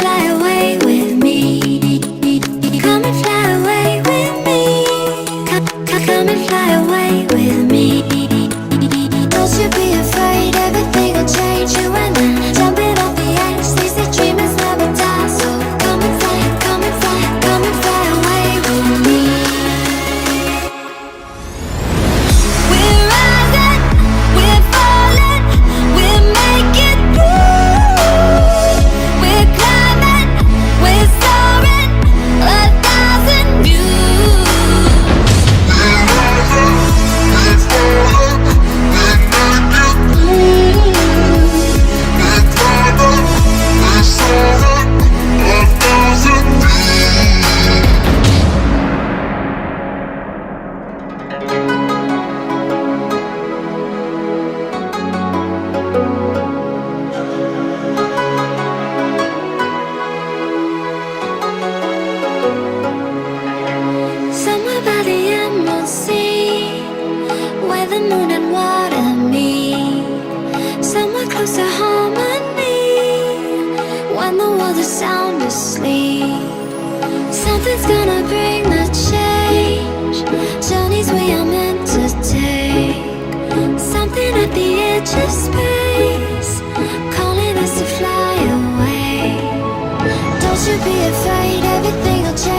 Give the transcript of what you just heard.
fly away with me. Come and fly away with me. Come and fly away with me. Don't you be afraid, everything will change. You and I jumping off the edge. They say dreamers never die, so come and fly, come and fly, come and fly away with me. We're rising, we're falling, we're making through. We're climbing, we're soaring, 1,000 views. We're rising, we're falling, we're making through. We're climbing, we're soaring, 1,000 views. Somewhere by the emerald sea, where the moon and water meet. Somewhere close to harmony, when the world is sound asleep. Something's gonna bring the change, journeys we are meant to take. Something at the edge of space, calling us to fly away. Don't you be afraid, everything will change.